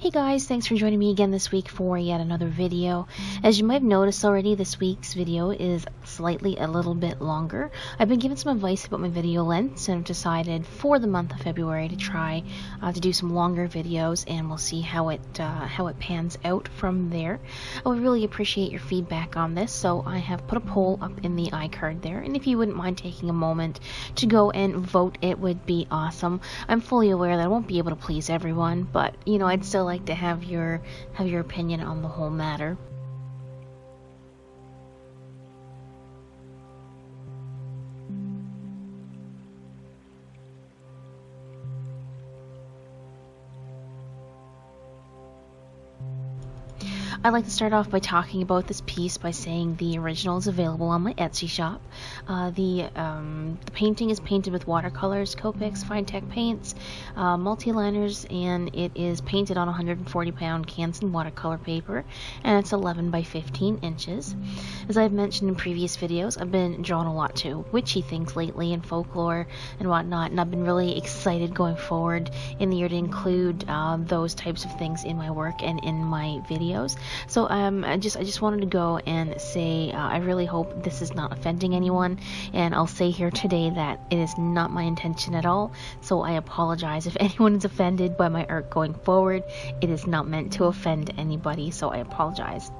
Hey guys, thanks for joining me again this week for yet another video. As you might have noticed already, this week's video is slightly a little bit longer. I've been given some advice about my video lengths and I've decided for the month of February to try to do some longer videos, and we'll see how it pans out from there. I would really appreciate your feedback on this, so I have put a poll up in the iCard there, and if you wouldn't mind taking a moment to go and vote, it would be awesome. I'm fully aware that I won't be able to please everyone, but you know, I'd still like to have your opinion on the whole matter. I'd like to start off by talking about this piece by saying the original is available on my Etsy shop. The painting is painted with watercolors, Copics, fine tech paints, multi-liners, and it is painted on 140-pound Canson watercolor paper, and it's 11 by 15 inches. As I've mentioned in previous videos, I've been drawn a lot to witchy things lately and folklore and whatnot, and I've been really excited going forward in the year to include those types of things in my work and in my videos. So I just wanted to go and say I really hope this is not offending anyone, and I'll say here today that it is not my intention at all, so I apologize if anyone is offended by my art going forward. It is not meant to offend anybody, so I apologize.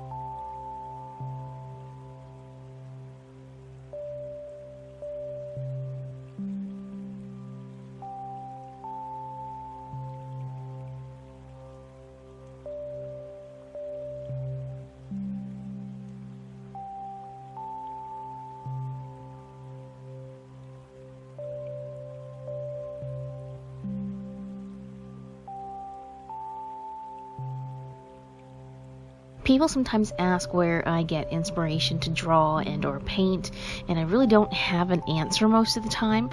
People sometimes ask where I get inspiration to draw and or paint, and I really don't have an answer most of the time.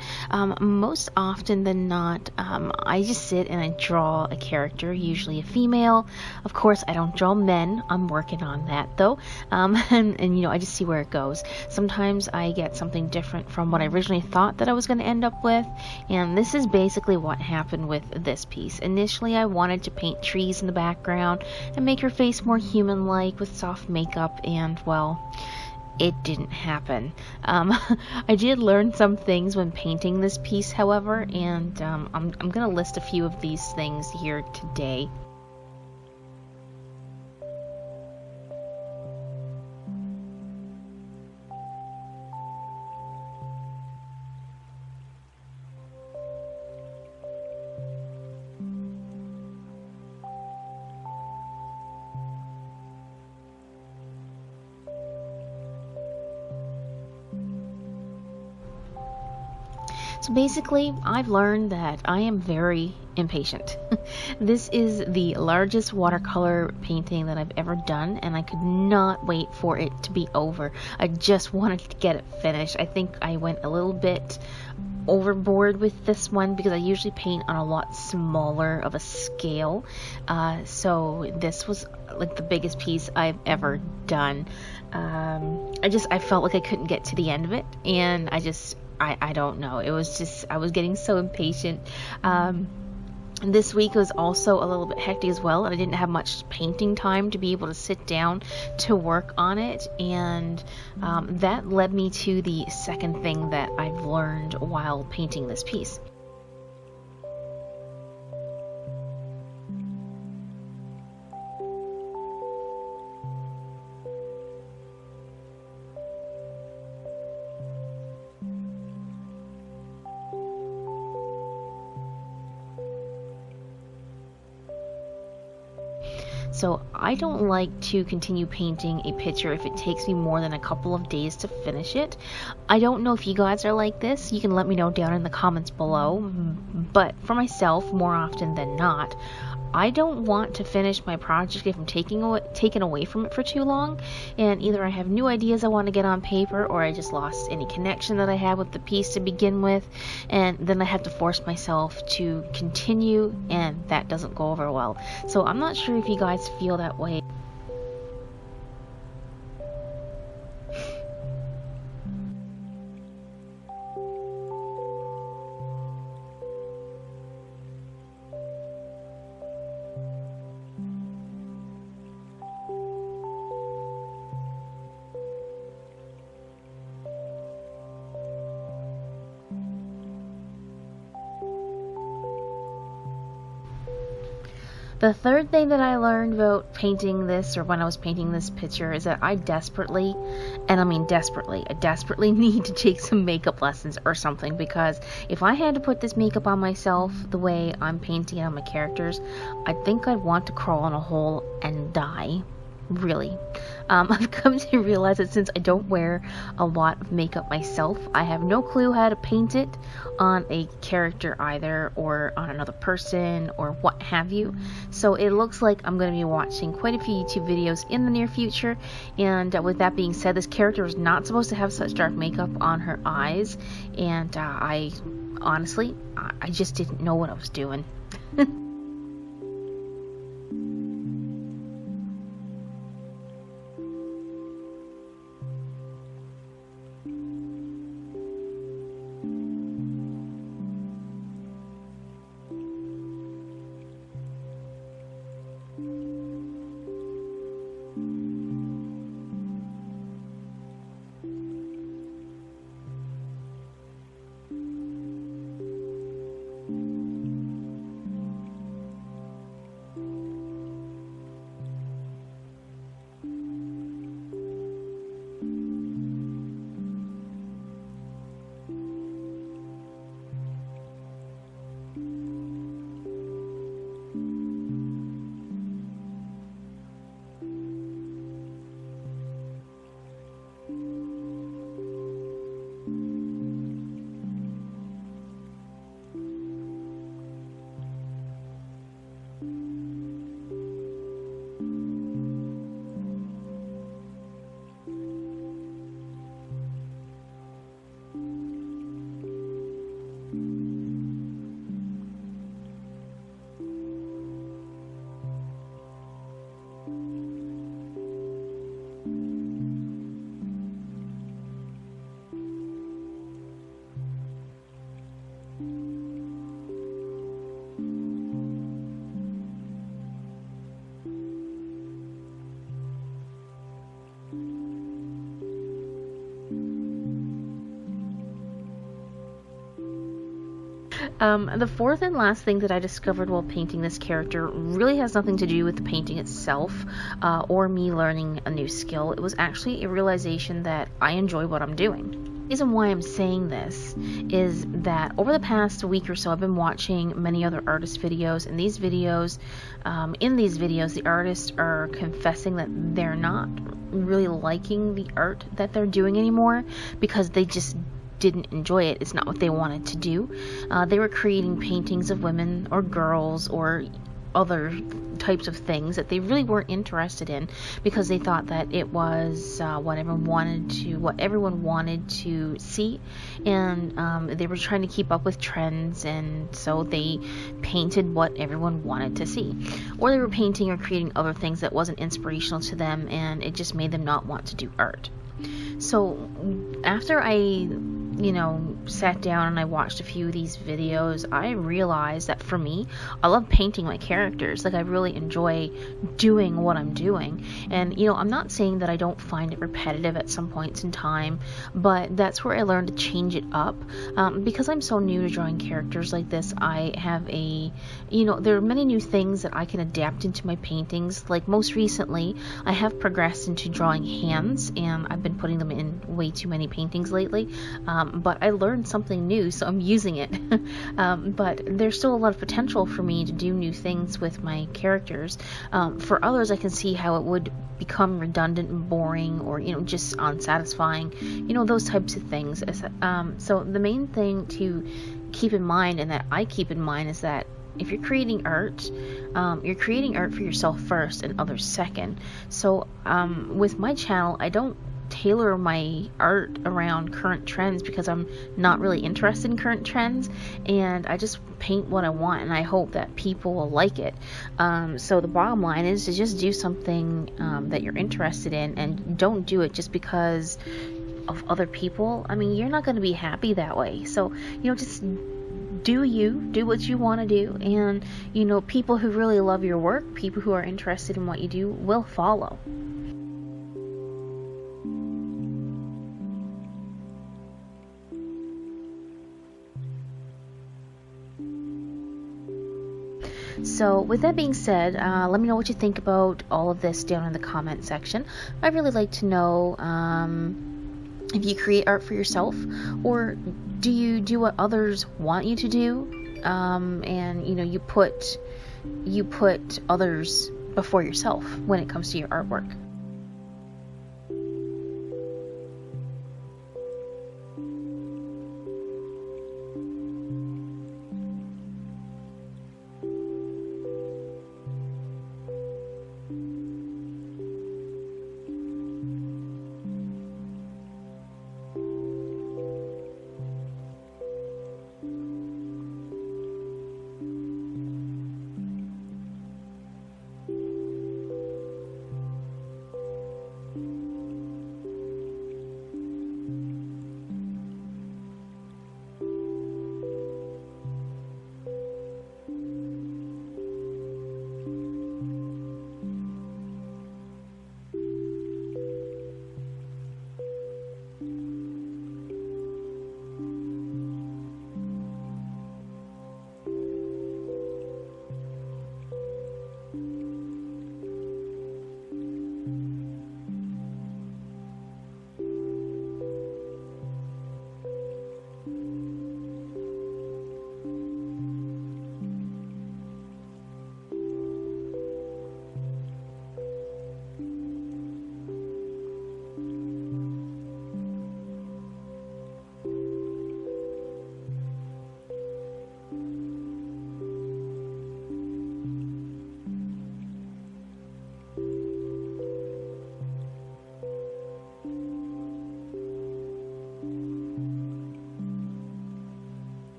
Most often than not, I just sit and I draw a character, usually a female. Of course, I don't draw men. I'm working on that though, and you know, I just see where it goes. Sometimes I get something different from what I originally thought that I was going to end up with, and this is basically what happened with this piece. Initially, I wanted to paint trees in the background and make her face more human-like with soft makeup, and well, it didn't happen. I did learn some things when painting this piece, however, and I'm gonna list a few of these things here today. So basically, I've learned that I am very impatient. This is the largest watercolor painting that I've ever done, and I could not wait for it to be over. I just wanted to get it finished. I think I went a little bit overboard with this one because I usually paint on a lot smaller of a scale. So this was like the biggest piece I've ever done. I felt like I couldn't get to the end of it, and I don't know. It was just, I was getting so impatient. This week was also a little bit hectic as well, and I didn't have much painting time to be able to sit down to work on it, and that led me to the second thing that I've learned while painting this piece. So I don't like to continue painting a picture if it takes me more than a couple of days to finish it. I don't know if you guys are like this. You can let me know down in the comments below. But for myself, more often than not, I don't want to finish my project if I'm taken away from it for too long, and either I have new ideas I want to get on paper, or I just lost any connection that I had with the piece to begin with, and then I have to force myself to continue, and that doesn't go over well. So I'm not sure if you guys feel that way. The third thing that I learned about painting this, or when I was painting this picture, is that I desperately, and I mean desperately, I desperately need to take some makeup lessons or something, because if I had to put this makeup on myself the way I'm painting it on my characters, I think I'd want to crawl in a hole and die. Really. I've come to realize that since I don't wear a lot of makeup myself, I have no clue how to paint it on a character either, or on another person, or what have you. So it looks like I'm going to be watching quite a few YouTube videos in the near future. And with that being said, this character is not supposed to have such dark makeup on her eyes. And I honestly, I just didn't know what I was doing. The fourth and last thing that I discovered while painting this character really has nothing to do with the painting itself, or me learning a new skill. It was actually a realization that I enjoy what I'm doing. The reason why I'm saying this is that over the past week or so, I've been watching many other artist videos, and these videos, in these videos, the artists are confessing that they're not really liking the art that they're doing anymore because they just didn't enjoy it. It's not what they wanted to do. They were creating paintings of women or girls or other types of things that they really weren't interested in because they thought that it was what everyone wanted to see, and they were trying to keep up with trends, and so they painted what everyone wanted to see, or they were painting or creating other things that wasn't inspirational to them, and it just made them not want to do art. So after I sat down and I watched a few of these videos, I realized that for me, I love painting my characters. Like, I really enjoy doing what I'm doing. And, I'm not saying that I don't find it repetitive at some points in time, but that's where I learned to change it up. Because I'm so new to drawing characters like this, I have there are many new things that I can adapt into my paintings. Like, most recently, I have progressed into drawing hands, and I've been putting them in way too many paintings lately. But I learned something new, so I'm using it. But there's still a lot of potential for me to do new things with my characters. For others, I can see how it would become redundant and boring, or just unsatisfying, those types of things. So the main thing to keep in mind, and that I keep in mind, is that if you're creating art, you're creating art for yourself first and others second. So with my channel, I don't tailor my art around current trends because I'm not really interested in current trends, and I just paint what I want, and I hope that people will like it. So the bottom line is to just do something that you're interested in, and don't do it just because of other people. I mean, you're not going to be happy that way. So just do what you want to do, and people who really love your work, people who are interested in what you do, will follow. So with that being said, let me know what you think about all of this down in the comment section. I'd really like to know if you create art for yourself, or do you do what others want you to do, and you put others before yourself when it comes to your artwork.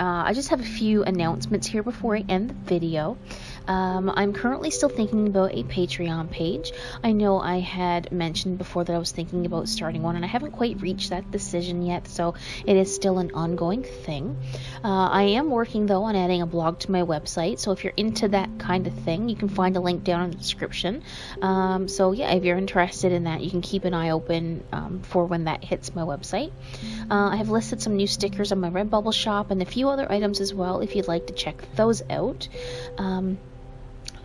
I just have a few announcements here before I end the video. I'm currently still thinking about a Patreon page. I know I had mentioned before that I was thinking about starting one, and I haven't quite reached that decision yet, so it is still an ongoing thing. I am working, though, on adding a blog to my website, so if you're into that kind of thing, you can find a link down in the description. So yeah, if you're interested in that, you can keep an eye open for when that hits my website. I have listed some new stickers on my Redbubble shop and a few other items as well if you'd like to check those out.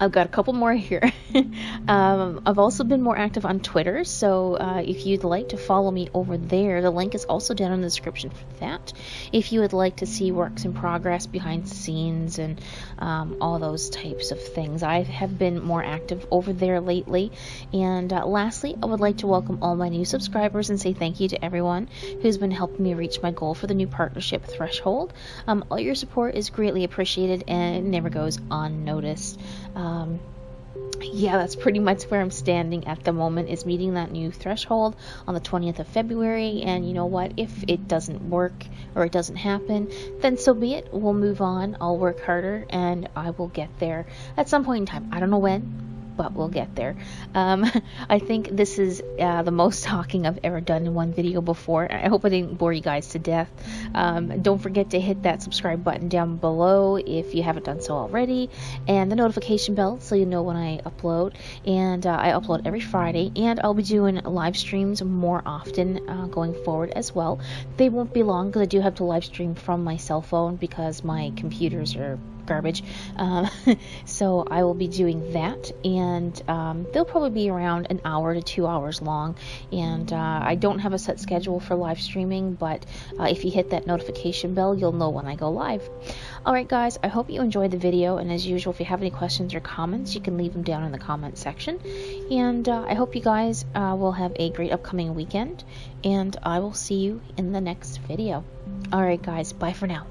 I've got a couple more here. I've also been more active on Twitter, so if you'd like to follow me over there, the link is also down in the description for that. If you would like to see works in progress, behind the scenes, and all those types of things, I have been more active over there lately. And lastly, I would like to welcome all my new subscribers and say thank you to everyone who's been helping me reach my goal for the new partnership threshold. All your support is greatly appreciated and it never goes unnoticed. Yeah, that's pretty much where I'm standing at the moment, is meeting that new threshold on the 20th of February. And you know what, if it doesn't work or it doesn't happen, then so be it. We'll move on. I'll work harder and I will get there at some point in time. I don't know when, but we'll get there. I think this is the most talking I've ever done in one video before. I hope I didn't bore you guys to death. Don't forget to hit that subscribe button down below if you haven't done so already, and the notification bell so you know when I upload. And I upload every Friday, and I'll be doing live streams more often going forward as well. They won't be long because I do have to live stream from my cell phone because my computers are garbage. So I will be doing that, and they'll probably be around an hour to 2 hours long. And I don't have a set schedule for live streaming, but if you hit that notification bell, you'll know when I go live. Alright guys, I hope you enjoyed the video, and as usual, if you have any questions or comments, you can leave them down in the comment section. And I hope you guys will have a great upcoming weekend, and I will see you in the next video. Alright guys, bye for now.